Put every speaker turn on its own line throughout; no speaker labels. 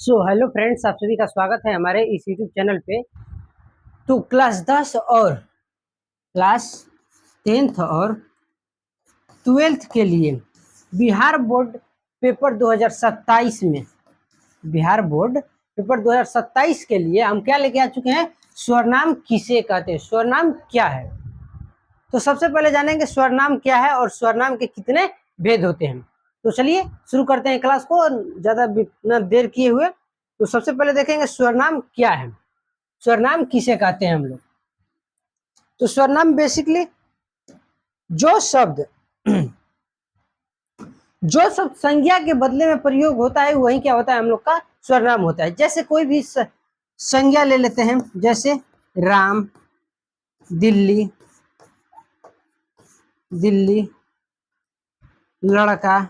Hello friends, आप सभी का स्वागत है हमारे इस यूट्यूब चैनल पे। तो क्लास 10 और क्लास 10th और 12th के लिए बिहार बोर्ड पेपर 2027 में बिहार बोर्ड पेपर 2027 के लिए हम क्या लेके आ चुके हैं? स्वरनाम किसे कहते हैं, स्वरनाम क्या है। तो सबसे पहले जानेंगे स्वरनाम क्या है और स्वरनाम के कितने भेद होते हैं। तो चलिए शुरू करते हैं क्लास को, ज्यादा बिना देर किए हुए। तो सबसे पहले देखेंगे स्वरनाम क्या है, स्वरनाम किसे कहते हैं हम लोग। तो स्वरनाम बेसिकली जो शब्द संज्ञा के बदले में प्रयोग होता है वही क्या होता है, हम लोग का स्वरनाम होता है। जैसे कोई भी संज्ञा ले लेते हैं, जैसे राम, दिल्ली, दिल्ली, लड़का,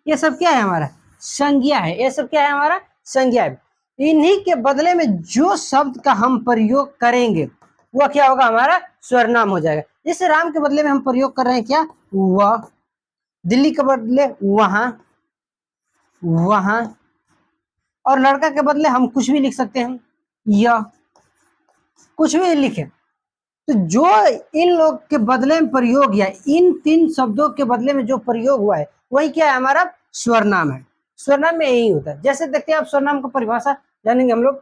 ये सब क्या है, हमारा संज्ञा है। ये सब क्या है, हमारा संज्ञा है। इन्हीं के बदले में जो शब्द का हम प्रयोग करेंगे वह क्या होगा, हमारा स्वरनाम हो जाएगा। जैसे राम के बदले में हम प्रयोग कर रहे हैं क्या, वह, दिल्ली के बदले वहां, वहां, और लड़का के बदले हम कुछ भी लिख सकते हैं, यह, कुछ भी लिखे। तो जो इन लोग के बदले में प्रयोग या इन तीन शब्दों के बदले में जो प्रयोग हुआ है वही क्या है, हमारा स्वरनाम है। स्वरनाम में यही होता है। जैसे देखते हैं आप, स्वरनाम को परिभाषा जानेंगे हम लोग।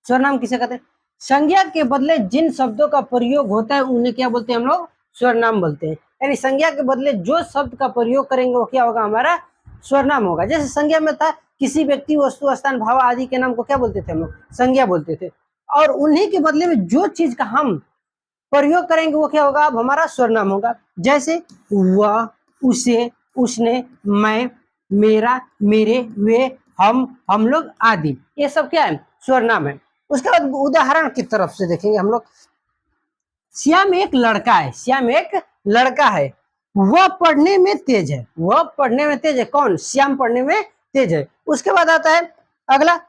स्वरनाम किसे कहते हैं? संज्ञा के बदले जिन शब्दों का प्रयोग होता है उन्हें क्या बोलते हैं, हम लोग स्वरनाम बोलते हैं। यानी संज्ञा के बदले जो शब्द का प्रयोग करेंगे वो क्या होगा, हमारा स्वरनाम होगा। जैसे संज्ञा में था किसी व्यक्ति, वस्तु, स्थान, भाव आदि के नाम को क्या बोलते थे हम लोग, संज्ञा बोलते थे। और उन्हीं के बदले में जो चीज का हम प्रयोग करेंगे वो क्या होगा, अब हमारा स्वरनाम होगा। जैसे वह, उसे, उसने, मैं, मेरा, मेरे, वे, हम लोग आदि, ये सब क्या है, स्वरनाम है। उसके बाद उदाहरण की तरफ से देखेंगे हम लोग। श्याम एक लड़का है, श्याम एक लड़का है। वह पढ़ने में तेज है, वह पढ़ने में तेज है। कौन? श्याम पढ़ने में तेज है। उसके बाद आता है अगला,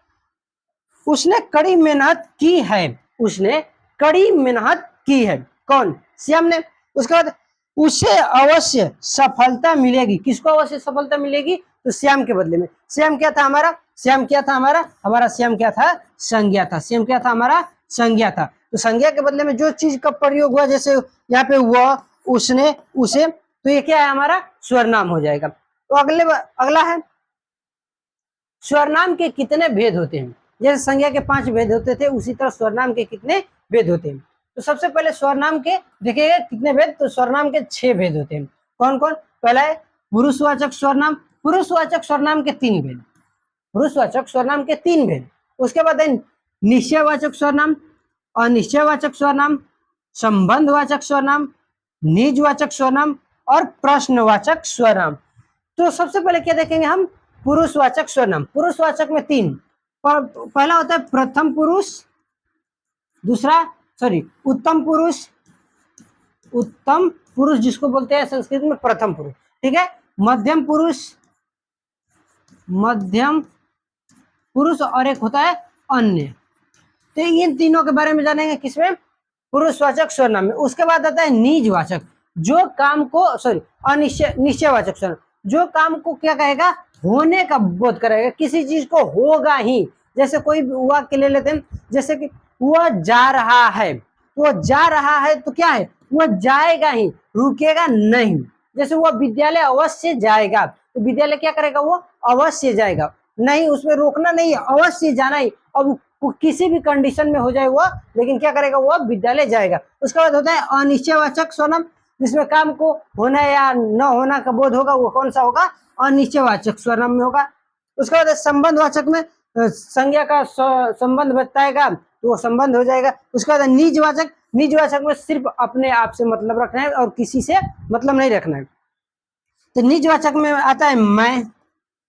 उसने कड़ी मेहनत की है, उसने कड़ी मेहनत की है। कौन? श्याम ने। उसके बाद उसे अवश्य सफलता मिलेगी। किसको अवश्य सफलता मिलेगी? तो श्याम के बदले में। श्याम क्या था हमारा? श्याम क्या था हमारा श्याम क्या था? संज्ञा था। श्याम क्या था हमारा? संज्ञा था। तो संज्ञा के बदले में जो चीज का प्रयोग हुआ, जैसे यहाँ पे वह, उसने, उसे, तो ये क्या है, हमारा स्वरनाम हो जाएगा। तो अगला है, स्वरनाम के कितने भेद होते हैं। जैसे संज्ञा के 5 भेद होते थे, उसी तरह स्वरनाम के कितने भेद होते हैं। तो सबसे पहले स्वरनाम के देखिएगा कितने भेद। तो स्वरनाम के 6 भेद होते हैं। कौन कौन? पहला है पुरुषवाचक स्वरनाम। पुरुषवाचक स्वरनाम के 3 भेद, पुरुषवाचक स्वरनाम के 3 भेद। उसके बाद है निश्चयवाचक स्वरनाम, अनिश्चयवाचक स्वरनाम, संबंधवाचक स्वरनाम, निजवाचक स्वरनाम और प्रश्नवाचक स्वरनाम। तो सबसे पहले क्या देखेंगे हम, पुरुषवाचक स्वरनाम। पुरुषवाचक में 3, पहला होता है प्रथम पुरुष, दूसरा उत्तम पुरुष, उत्तम पुरुष जिसको बोलते हैं संस्कृत में प्रथम पुरुष, ठीक है। मध्यम पुरुष, मध्यम पुरुष, और एक होता है अन्य। तो इन तीनों के बारे में जानेंगे किसमें, पुरुषवाचक स्वरनाम में। उसके बाद आता है निजवाचक, जो काम को निश्चयवाचक स्वरनाम, जो काम को क्या कहेगा, होने का बोध करेगा, किसी चीज को होगा ही। जैसे कोई वाक्य ले लेते हैं, जैसे कि वह जा रहा है, वो जा रहा है तो क्या है, वह जाएगा ही, रुकेगा नहीं। जैसे वह विद्यालय अवश्य जाएगा, तो विद्यालय क्या करेगा, वो अवश्य जाएगा, नहीं उसमें रोकना नहीं है, अवश्य जाना ही। अब किसी भी कंडीशन में हो जाए वह, लेकिन क्या करेगा, वह विद्यालय जाएगा। उसके बाद होता है अनिश्चयवाचक स्वरनाम, जिसमें काम को होना या न होना का बोध होगा, वो कौन सा होगा, अनिश्चयवाचक स्वरनाम में होगा। उसके बाद संबंधवाचक में संज्ञा का संबंध बताएगा तो वो संबंध हो जाएगा। उसके बाद निजवाचक, निजवाचक में सिर्फ अपने आप से मतलब रखना है और किसी से मतलब नहीं रखना है। तो निजवाचक में आता है मैं,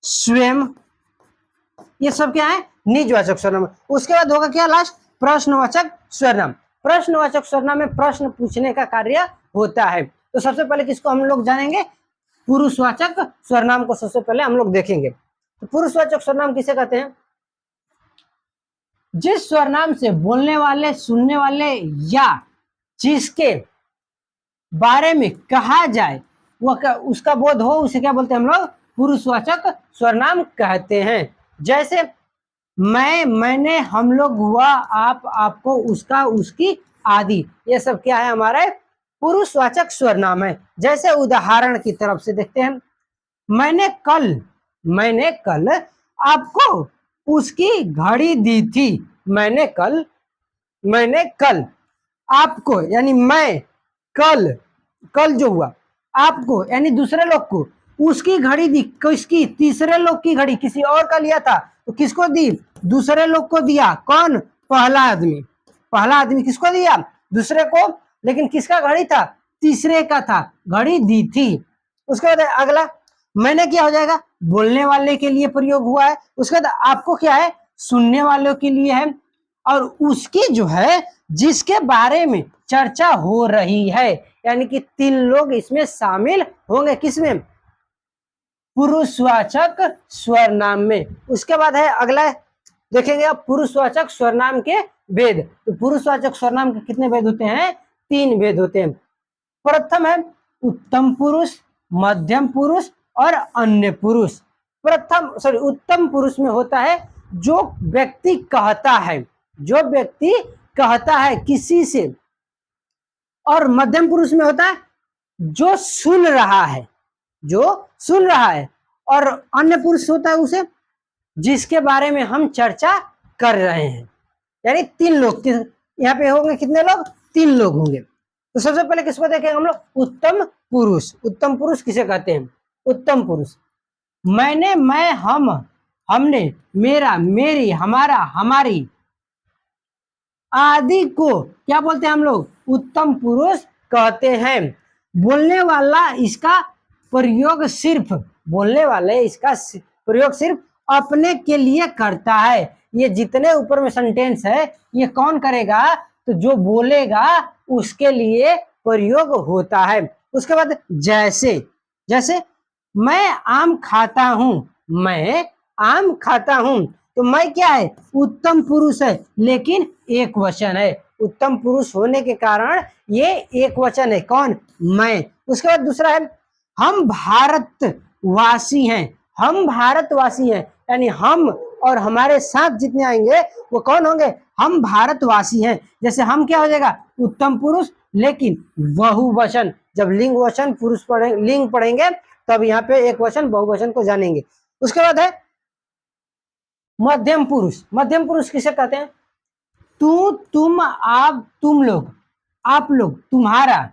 स्वयं, ये सब क्या है, निजवाचक स्वरनाम। उसके बाद होगा क्या लास्ट, प्रश्नवाचक स्वरनाम। प्रश्नवाचक स्वरनाम में प्रश्न पूछने का कार्य होता है। तो सबसे पहले किसको हम लोग जानेंगे, पुरुषवाचक स्वरनाम को सबसे पहले हम लोग देखेंगे। तो पुरुषवाचक स्वरनाम किसे कहते हैं, जिस स्वरनाम से बोलने वाले, सुनने वाले या जिसके बारे में कहा जाए वह उसका बोध हो, उसे क्या बोलते हैं हम लोग, पुरुषवाचक सर्वनाम कहते हैं। जैसे मैं, मैंने, हम लोग, वह, आप, आपको, उसका, उसकी आदि, ये सब क्या है हमारे पुरुषवाचक सर्वनाम है। जैसे उदाहरण की तरफ से देखते हैं, मैंने कल आपको उसकी घड़ी दी थी। मैंने कल आपको यानी मैं, कल जो हुआ, आपको यानी दूसरे लोग को, उसकी घड़ी दी, किसकी, तीसरे लोग की घड़ी, किसी और का लिया था तो किसको दी, दूसरे लोग को दिया। कौन, पहला आदमी किसको दिया, दूसरे को, लेकिन किसका घड़ी था, तीसरे का था, घड़ी दी थी। उसके बाद अगला मैंने क्या हो जाएगा, बोलने वाले के लिए प्रयोग हुआ है। उसके बाद आपको क्या है, सुनने वालों के लिए है। और उसकी जो है, जिसके बारे में चर्चा हो रही है, यानी कि 3 लोग इसमें शामिल होंगे, किसमें, पुरुषवाचक सर्वनाम में। उसके बाद है अगला, देखेंगे अब पुरुषवाचक सर्वनाम के भेद। तो पुरुषवाचक सर्वनाम के कितने भेद होते हैं, 3 भेद होते हैं। प्रथम है उत्तम पुरुष, मध्यम पुरुष और अन्य पुरुष। उत्तम पुरुष में होता है जो व्यक्ति कहता है किसी से, और मध्यम पुरुष में होता है जो सुन रहा है, और अन्य पुरुष होता है उसे जिसके बारे में हम चर्चा कर रहे हैं। यानी 3 लोग यहाँ पे होंगे, कितने लोग, 3 लोग होंगे। तो सबसे पहले किसको देखेंगे हम लोग, उत्तम पुरुष। उत्तम पुरुष किसे कहते हैं, उत्तम पुरुष, मैंने, मैं, हम, हमने, मेरा, मेरी, हमारा, हमारी आदि को क्या बोलते हैं हम लोग, उत्तम पुरुष कहते हैं। बोलने वाला इसका प्रयोग सिर्फ अपने के लिए करता है। ये जितने ऊपर में सेंटेंस है, ये कौन करेगा, तो जो बोलेगा उसके लिए प्रयोग होता है। उसके बाद जैसे मैं आम खाता हूं, तो मैं क्या है, उत्तम पुरुष है, लेकिन एक वचन है। उत्तम पुरुष होने के कारण ये एक वचन है, कौन, मैं। उसके बाद दूसरा है हम भारतवासी हैं, यानी हम और हमारे साथ जितने आएंगे वो कौन होंगे, हम भारतवासी हैं। जैसे हम क्या हो जाएगा, उत्तम पुरुष, लेकिन बहुवचन। जब लिंग वचन पुरुष लिंग पढ़ेंगे तब यहाँ पे एक वचन बहुवचन को जानेंगे। उसके बाद है मध्यम पुरुष किसे कहते हैं, तू, तुम, आप, तुम लोग, आप लोग, तुम्हारा,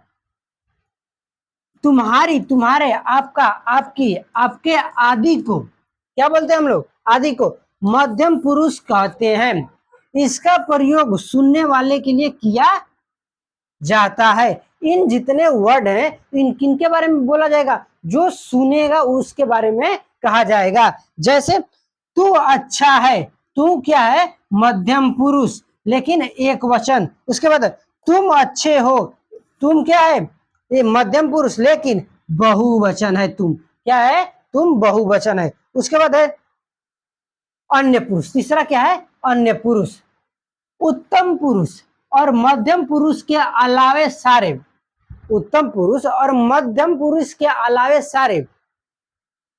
तुम्हारी, तुम्हारे, आपका, आपकी, आपके आदि को क्या बोलते हैं हम लोग, आदि को मध्यम पुरुष कहते हैं। इसका प्रयोग सुनने वाले के लिए किया जाता है। इन जितने वर्ड हैं, इन किनके बारे में बोला जाएगा, जो सुनेगा उसके बारे में कहा जाएगा। जैसे तू अच्छा है, तू क्या है, मध्यम पुरुष, लेकिन एक वचन। उसके बाद तुम अच्छे हो, तुम क्या है, ये मध्यम पुरुष, लेकिन बहुवचन है। तुम क्या है, तुम बहुवचन है। उसके बाद है अन्य पुरुष। तीसरा क्या है, अन्य पुरुष। उत्तम पुरुष और मध्यम पुरुष के अलावे सारे, उत्तम पुरुष और मध्यम पुरुष के अलावे सारे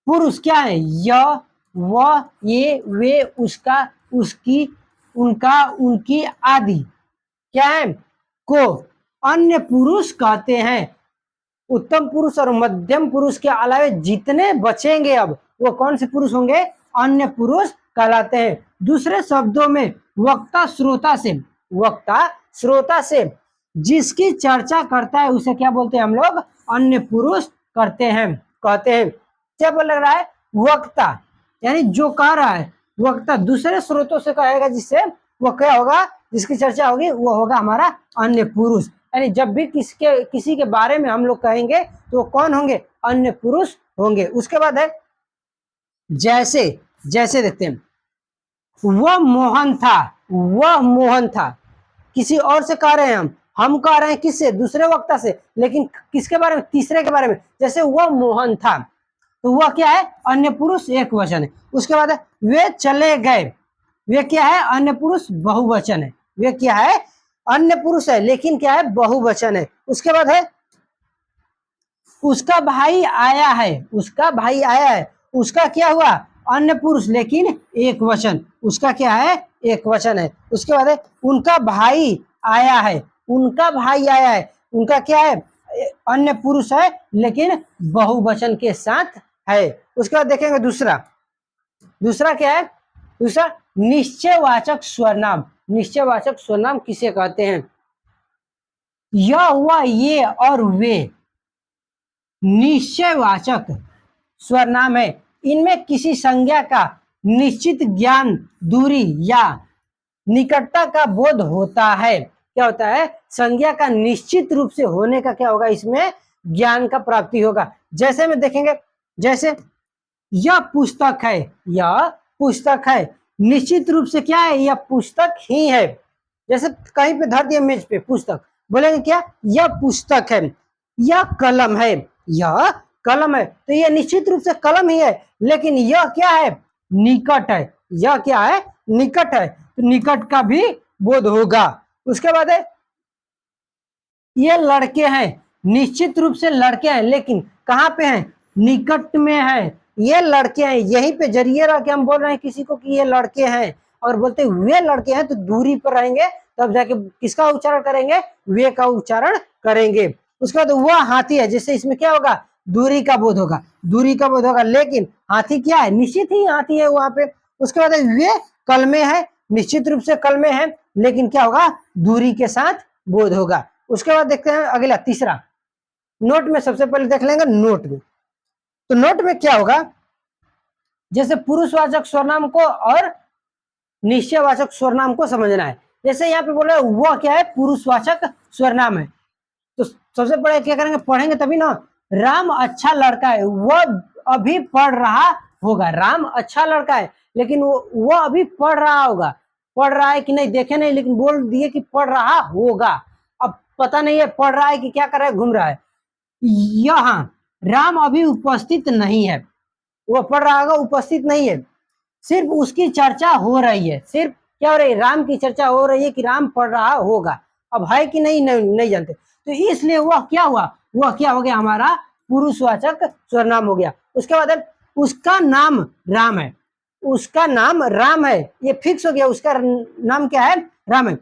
पुरुष क्या है, यह, वह, ये, वे, उसका, उसकी, उनका, उनकी आदि क्या है, को अन्य पुरुष कहते हैं। उत्तम पुरुष और मध्यम पुरुष के अलावे जितने बचेंगे अब वो कौन से पुरुष होंगे, अन्य पुरुष कहलाते हैं। दूसरे शब्दों में वक्ता श्रोता से जिसकी चर्चा करता है उसे क्या बोलते हैं हम लोग, अन्य पुरुष कहते हैं। क्या बोल रहा है, वक्ता यानी जो कह रहा है, वक्ता दूसरे स्रोतों से कहेगा जिससे वो क्या होगा, जिसकी चर्चा होगी वो होगा हमारा अन्य पुरुष। यानी जब भी किसी के बारे में हम लोग कहेंगे तो वो कौन होंगे, अन्य पुरुष होंगे। उसके बाद है जैसे देखते हैं, वह मोहन था, किसी और से कह रहे हैं हम कह रहे हैं किससे, दूसरे वक्ता से, लेकिन किसके बारे में, तीसरे के बारे में। जैसे वह मोहन था, तो वह क्या है, अन्य पुरुष एक वचन है। उसके बाद है वे चले गए, वे क्या है, अन्य पुरुष बहुवचन है। वे क्या है, अन्य पुरुष है, लेकिन क्या है, बहुवचन है। उसके बाद है उसका भाई आया है, उसका क्या हुआ, अन्य पुरुष लेकिन एक वचन, उसका क्या है, एक वचन है। उसके बाद है उनका भाई आया है, उनका भाई आया है, उनका क्या है, अन्य पुरुष है लेकिन बहुवचन के साथ है। उसके बाद देखेंगे दूसरा, दूसरा क्या है, दूसरा निश्चयवाचक स्वरनाम। निश्चयवाचक स्वरनाम किसे कहते हैं, यह हुआ ये और वे निश्चयवाचक स्वरनाम है, इनमें किसी संज्ञा का निश्चित ज्ञान, दूरी या निकटता का बोध होता है। क्या होता है, संज्ञा का निश्चित रूप से होने का क्या होगा, इसमें ज्ञान का प्राप्ति होगा। जैसे में देखेंगे, जैसे यह पुस्तक है, यह पुस्तक है, निश्चित रूप से क्या है, यह पुस्तक ही है। जैसे कहीं पे धर दिया मेज पे पुस्तक, बोलेंगे क्या, यह पुस्तक है। यह कलम है, यह कलम है, तो यह निश्चित रूप से कलम ही है, लेकिन यह क्या है, निकट है। यह क्या है, निकट है, तो निकट का भी बोध होगा। उसके बाद है ये लड़के हैं, निश्चित रूप से लड़के हैं, लेकिन कहाँ पे हैं, निकट में है। ये लड़के हैं, यहीं पे जरिए रह के हम बोल रहे हैं किसी को कि ये लड़के हैं, और बोलते वे लड़के हैं तो दूरी पर रहेंगे, तब जाके किसका उच्चारण करेंगे, वे का उच्चारण करेंगे। उसके बाद वह हाथी है, जिससे इसमें क्या होगा, दूरी का बोध होगा, दूरी का बोध होगा, लेकिन हाथी क्या है, निश्चित ही हाथी है वहां पे। उसके बाद वे कल में है, निश्चित रूप से कल में है, लेकिन क्या होगा, दूरी के साथ बोध होगा। उसके बाद देखते हैं अगला तीसरा, नोट में सबसे पहले देख लेंगे नोट में। तो नोट में क्या होगा, जैसे पुरुषवाचक स्वरनाम को और निश्चयवाचक स्वरनाम को समझना है। जैसे यहाँ पे बोला वह क्या है, पुरुषवाचक स्वरनाम है, तो सबसे पहले क्या करेंगे, पढ़ेंगे तभी ना, राम अच्छा लड़का है, वह अभी पढ़ रहा होगा। राम अच्छा लड़का है, लेकिन वो अभी पढ़ रहा होगा, पढ़ रहा है कि नहीं देखे नहीं, लेकिन बोल दिए कि पढ़ रहा होगा। अब पता नहीं है पढ़ रहा है कि क्या कर रहा है, घूम रहा है। यहाँ राम अभी उपस्थित नहीं है, वो पढ़ रहा होगा, उपस्थित नहीं है, सिर्फ उसकी चर्चा हो रही है। सिर्फ क्या हो रही है, राम की चर्चा हो रही है कि राम पढ़ रहा होगा। अब है कि नहीं, नहीं जानते, तो इसलिए वह क्या हुआ, वह क्या हो गया, हमारा पुरुषवाचक स्वरनाम हो गया। उसके बाद उसका नाम राम है, उसका नाम राम है, ये फिक्स हो गया, उसका नाम क्या है, राम है।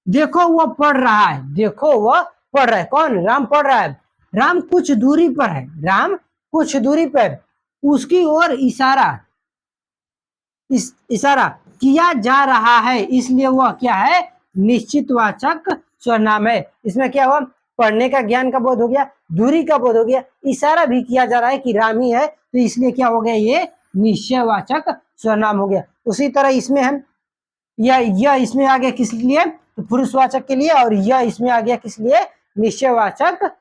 देखो वह पढ़ रहा है, देखो वह पढ़ रहा है, कौन, राम पढ़ रहा है। राम कुछ दूरी पर है, राम कुछ दूरी पर, उसकी ओर इशारा इशारा किया जा रहा है, इसलिए वह क्या है, निश्चितवाचक स्वरनाम है। इसमें क्या हुआ, पढ़ने का ज्ञान का बोध हो गया, दूरी का बोध हो गया, इशारा भी किया जा रहा है कि राम ही है, तो इसलिए क्या हो गया, ये निश्चयवाचक स्वरनाम हो गया। उसी तरह इसमें हम यह इसमें आ गया किस लिए, तो पुरुषवाचक के लिए, और यह इसमें आ गया किस लिए, निश्चयवाचक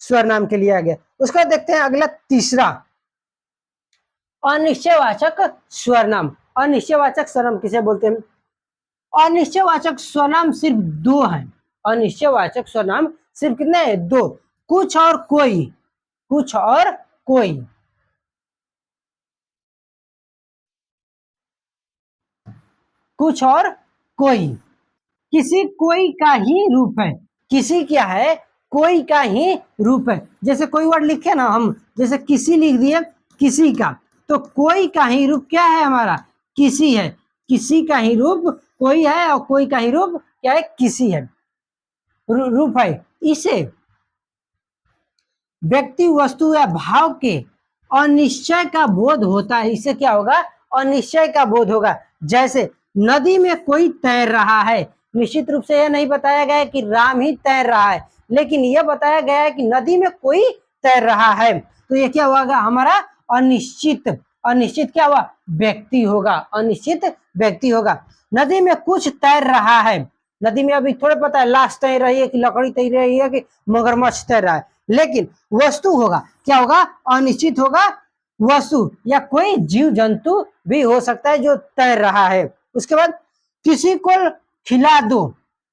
स्वरनाम के लिए आ गया। उसका देखते हैं अगला तीसरा, अनिश्चयवाचक स्वरनाम। अनिश्चयवाचक स्वरनाम किसे बोलते हैं, अनिश्चयवाचक स्वरनाम सिर्फ दो हैं। अनिश्चयवाचक स्वरनाम सिर्फ कितने हैं, दो, कुछ और कोई, कुछ और कोई। कुछ और कोई किसी कोई का ही रूप है, किसी क्या है, कोई का ही रूप है। जैसे कोई वर्ड लिखे ना हम, जैसे किसी लिख दिए, किसी का, तो कोई का ही रूप क्या है हमारा, किसी है, किसी का ही रूप कोई है, और कोई का ही रूप क्या है, किसी है, रूप है। इसे व्यक्ति, वस्तु या भाव के अनिश्चय का बोध होता है, इससे क्या होगा, अनिश्चय का बोध होगा। जैसे नदी में कोई तैर रहा है, निश्चित रूप से यह नहीं बताया गया है कि राम ही तैर रहा है, लेकिन यह बताया गया है कि नदी में कोई तैर रहा है, तो यह क्या होगा, हमारा अनिश्चित, अनिश्चित क्या हुआ, व्यक्ति होगा, अनिश्चित व्यक्ति होगा। नदी में कुछ तैर रहा है, नदी में अभी थोड़ा पता है लाश तैर रही है कि लकड़ी तैर रही है कि मगरमच्छ तैर रहा है, लेकिन वस्तु होगा, क्या होगा, अनिश्चित होगा, वस्तु या कोई जीव जंतु भी हो सकता है जो तैर रहा है। उसके बाद किसी को खिला दो,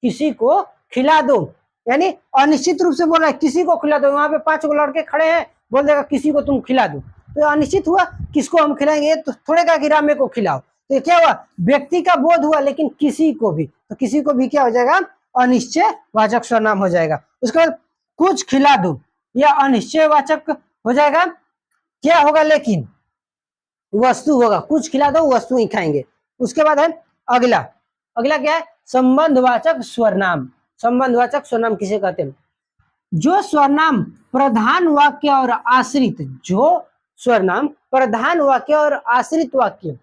किसी को खिला दो, यानी अनिश्चित रूप से बोल रहा है किसी को खिला दो। वहां पे 5 लड़के खड़े हैं, बोल देगा किसी को तुम खिला दो, तो अनिश्चित हुआ, किसको हम खिलाएंगे, तो थोड़े का कि रामे को खिलाओ, तो क्या हुआ, व्यक्ति का बोध हुआ, लेकिन किसी को भी, तो किसी को भी क्या हो जाएगा, अनिश्चयवाचक सर्वनाम हो जाएगा। उसके बाद कुछ खिला दो, यह अनिश्चयवाचक हो जाएगा, क्या होगा, लेकिन वस्तु होगा, कुछ खिला दो वस्तु ही खाएंगे। उसके बाद है अगला, अगला क्या है, संबंधवाचक स्वरनाम। संबंधवाचक स्वरनाम किसे कहते हैं, जो स्वरनाम प्रधान वाक्य और आश्रित, जो स्वरनाम प्रधान वाक्य और आश्रित वाक्य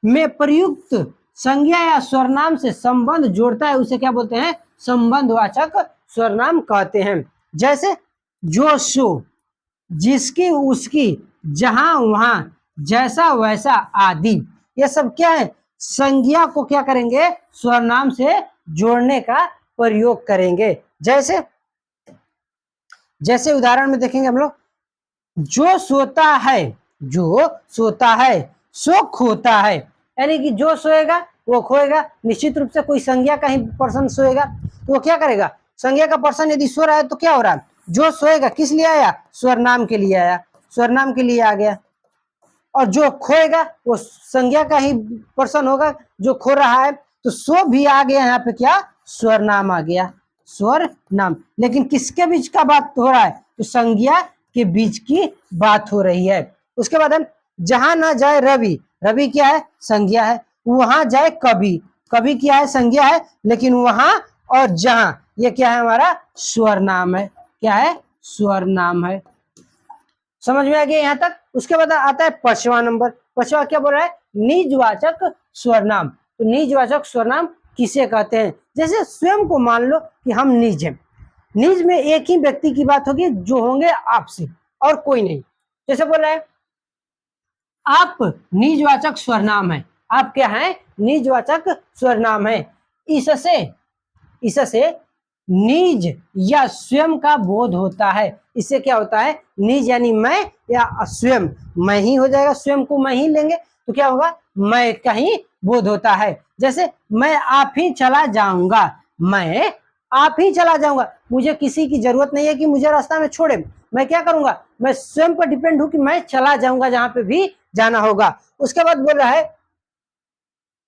में प्रयुक्त संज्ञा या स्वरनाम से संबंध जोड़ता है उसे क्या बोलते हैं, संबंधवाचक स्वरनाम कहते हैं। जैसे जो सो, जिसकी उसकी, जहां वहां, जैसा वैसा आदि, ये सब क्या है, संज्ञा को क्या करेंगे, स्वरनाम से जोड़ने का प्रयोग करेंगे। जैसे जैसे उदाहरण में देखेंगे हम लोग, जो सोता है, जो सोता है सो खोता है, यानी कि जो सोएगा वो खोएगा। निश्चित रूप से कोई संज्ञा का ही पर्सन सोएगा तो वो क्या करेगा, संज्ञा का पर्सन यदि सो रहा है तो क्या हो रहा है, जो सोएगा किस लिए आया, स्वरनाम के लिए आया, स्वरनाम के लिए आ गया। और जो खोएगा वो संज्ञा का ही पर्सन होगा जो खो रहा है, तो सो भी आ गया यहाँ पे, क्या, स्वरनाम आ गया, स्वर नाम। लेकिन किसके बीच का बात हो रहा है, तो संज्ञा के बीच की बात हो रही है। उसके बाद हम, जहां ना जाए रवि, रवि क्या है, संज्ञा है। वहां जाए कवि, कवि क्या है, संज्ञा है, लेकिन वहां और जहां ये क्या है, हमारा स्वर नाम है। क्या है, स्वर नाम है। समझ में आ गया यहाँ तक। उसके बाद आता है 5वां नंबर, 5वां क्या बोल रहा है, निजवाचक स्वरनाम। तो निजवाचक स्वरनाम किसे कहते हैं, जैसे स्वयं को मान लो कि हम निज हैं, निज में एक ही व्यक्ति की बात होगी जो होंगे आपसे और कोई नहीं। जैसे बोल रहा है आप निजवाचक स्वरनाम है, आप क्या है, निजवाचक स्वरनाम है। इससे इससे निज या स्वयं का बोध होता है। इससे क्या होता है, निज यानी मैं या स्वयं, मैं ही हो जाएगा, स्वयं को मैं ही लेंगे तो क्या होगा, मैं का ही बोध होता है। जैसे मैं आप ही चला जाऊंगा, मैं आप ही चला जाऊंगा, मुझे किसी की जरूरत नहीं है कि मुझे रास्ता में छोड़े, मैं क्या करूंगा, मैं स्वयं पर डिपेंड हूं कि मैं चला जाऊंगा जहां पे भी जाना होगा। उसके बाद बोल रहा है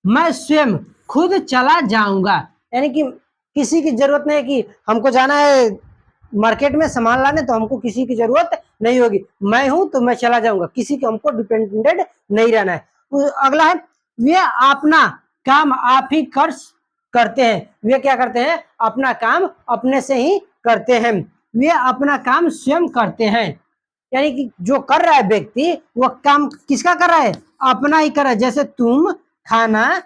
मैं स्वयं खुद चला जाऊंगा, यानी कि किसी की जरूरत नहीं है कि हमको जाना है मार्केट में सामान लाने, तो हमको किसी की जरूरत नहीं होगी, मैं हूं तो मैं चला जाऊंगा, किसी के हमको डिपेंडेंट नहीं रहना है। अगला है वे अपना काम आप ही करते हैं, वे क्या करते हैं, अपना काम अपने से ही करते हैं, वे अपना काम स्वयं करते हैं, यानी कि जो कर रहा है व्यक्ति वो काम किसका कर रहा है, अपना ही कर रहा है। जैसे तुम खाना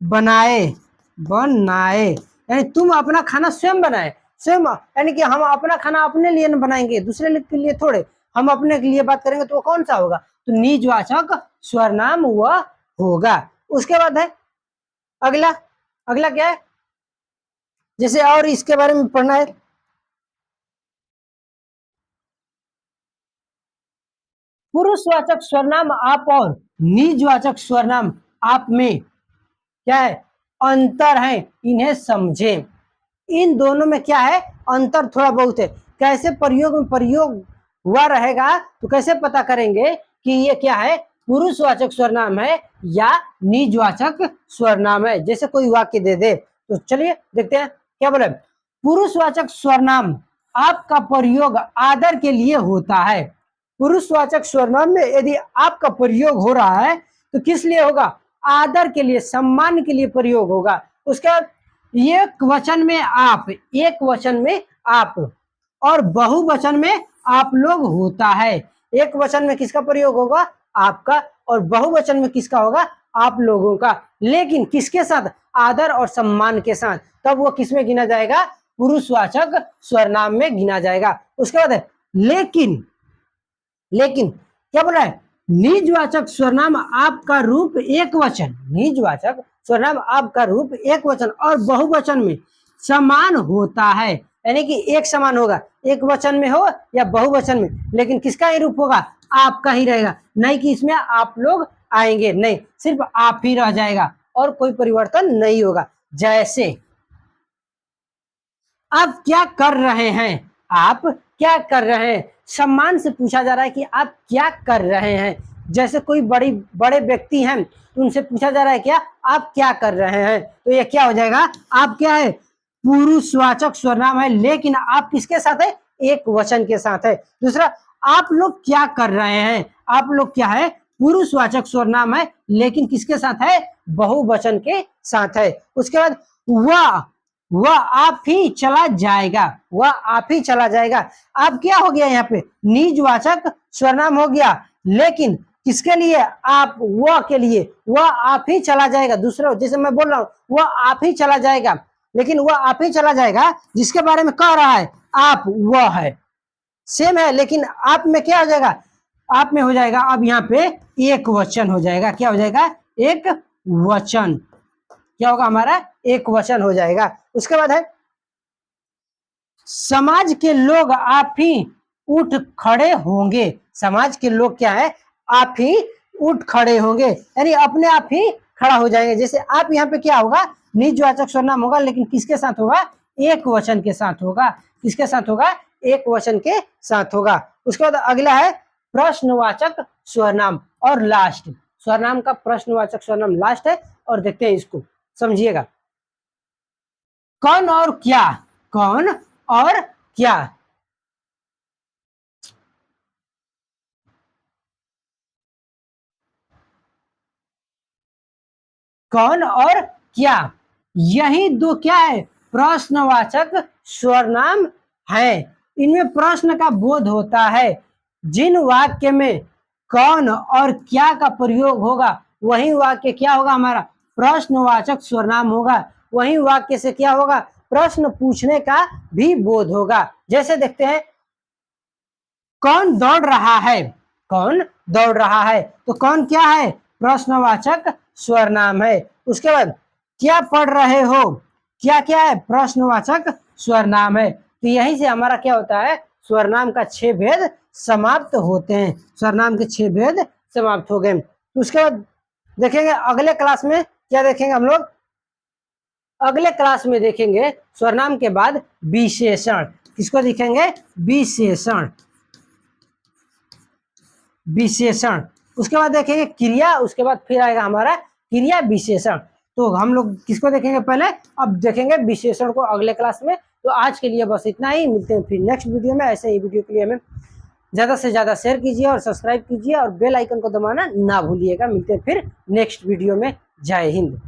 बनाए, यानी तुम अपना खाना स्वयं बनाए, स्वयं, यानी कि हम अपना खाना अपने लिए न बनाएंगे, दूसरे के लिए थोड़े, हम अपने के लिए बात करेंगे तो वो कौन सा होगा, तो निजवाचक स्वरनाम वह होगा। उसके बाद है अगला, अगला क्या है, जैसे और इसके बारे में पढ़ना है, पुरुषवाचक स्वरनाम आप और निजवाचक स्वरनाम आप में क्या है, अंतर है, इन्हें समझें। इन दोनों में क्या है, अंतर थोड़ा बहुत है। कैसे प्रयोग में प्रयोग हुआ रहेगा तो कैसे पता करेंगे कि ये क्या है, पुरुषवाचक स्वरनाम है या निजवाचक स्वरनाम है। जैसे कोई वाक्य दे दे तो चलिए देखते हैं क्या बोले, पुरुषवाचक स्वरनाम आपका प्रयोग आदर के लिए होता है। पुरुषवाचक स्वरनाम में यदि आपका प्रयोग हो रहा है तो किस लिए होगा, आदर के लिए, सम्मान के लिए प्रयोग होगा। उसका एक वचन में आप, एक वचन में आप और बहुवचन में आप लोग होता है। एक वचन में किसका प्रयोग होगा, आपका, और बहुवचन में किसका होगा, आप लोगों का, लेकिन किसके साथ, आदर और सम्मान के साथ, तब वो किसमें गिना जाएगा, पुरुषवाचक स्वरनाम में गिना जाएगा। उसके बाद है लेकिन, लेकिन क्या बोल रहा है, निजवाचक स्वरनाम आपका रूप एक वचन, निजवाचक स्वरनाम आपका रूप एक वचन और बहुवचन में समान होता है, यानी कि एक समान होगा, एक वचन में हो या बहुवचन में, लेकिन किसका ही रूप होगा, आपका ही रहेगा, नहीं कि इसमें आप लोग आएंगे, नहीं, सिर्फ आप ही रह जाएगा और कोई परिवर्तन नहीं होगा। जैसे आप क्या कर रहे हैं, आप क्या कर रहे हैं, सम्मान से पूछा जा रहा है कि आप क्या कर रहे हैं। जैसे कोई बड़े व्यक्ति हैं तो उनसे पूछा जा रहा है क्या, आप क्या कर रहे हैं, तो ये क्या हो जाएगा, आप क्या है, पुरुषवाचक स्वरनाम है, लेकिन आप किसके साथ है, एक वचन के साथ है। दूसरा, आप लोग क्या कर रहे हैं, आप लोग क्या है, पुरुषवाचक सर्वनाम है, लेकिन किसके साथ है, बहुवचन के साथ है। उसके बाद वह आप ही चला जाएगा, वह आप ही चला जाएगा। अब क्या हो गया, यहाँ पे निजवाचक सर्वनाम हो गया, लेकिन किसके लिए, आप, वह के लिए, वह आप ही चला जाएगा। दूसरे जैसे मैं बोल रहा हूं, वह आप ही चला जाएगा, लेकिन वह आप ही चला जाएगा जिसके बारे में कह रहा है आप, वह है, सेम है, लेकिन आप में क्या हो जाएगा, आप में हो जाएगा अब यहाँ पे एक वचन हो जाएगा। क्या हो जाएगा, एक वचन, क्या होगा हमारा, एक वचन हो जाएगा। उसके बाद है समाज के लोग आप ही उठ खड़े होंगे, समाज के लोग क्या है, आप ही उठ खड़े होंगे, यानी अपने आप ही खड़ा हो जाएंगे। जैसे आप यहाँ पे क्या होगा, निजवाचक सर्वनाम होगा, लेकिन किसके साथ होगा, एक वचन के साथ होगा। किसके साथ होगा, एक वचन के साथ होगा। उसके बाद अगला है प्रश्नवाचक सर्वनाम, और लास्ट सर्वनाम का प्रश्नवाचक सर्वनाम लास्ट है, और देखते हैं इसको, समझिएगा। कौन और क्या, कौन और क्या, कौन और क्या, यही दो क्या है, प्रश्नवाचक सर्वनाम है। इनमें प्रश्न का बोध होता है। जिन वाक्य में कौन और क्या का प्रयोग होगा, वही वाक्य क्या होगा, हमारा प्रश्नवाचक सर्वनाम होगा। वही वाक्य से क्या होगा, प्रश्न पूछने का भी बोध होगा। जैसे देखते हैं, कौन दौड़ रहा है, कौन दौड़ रहा है, तो कौन क्या है, प्रश्नवाचक सर्वनाम है। उसके बाद क्या पढ़ रहे हो, क्या क्या है, प्रश्नवाचक सर्वनाम है। तो यहीं से हमारा क्या होता है, सर्वनाम का 6 भेद समाप्त होते हैं। सर्वनाम के 6 भेद समाप्त हो गए। तो उसके बाद देखेंगे अगले क्लास में क्या देखेंगे हम लोग, अगले क्लास में देखेंगे सर्वनाम के बाद विशेषण। किसको दिखेंगे, विशेषण, विशेषण। उसके बाद देखेंगे क्रिया, उसके बाद फिर आएगा हमारा क्रिया विशेषण। तो हम लोग किसको देखेंगे पहले, अब देखेंगे विशेषण को अगले क्लास में। तो आज के लिए बस इतना ही, मिलते हैं फिर नेक्स्ट वीडियो में। ऐसे ही वीडियो के लिए हमें ज़्यादा से ज़्यादा शेयर कीजिए और सब्सक्राइब कीजिए और बेल आइकन को दबाना ना भूलिएगा। मिलते हैं फिर नेक्स्ट वीडियो में। जय हिंद।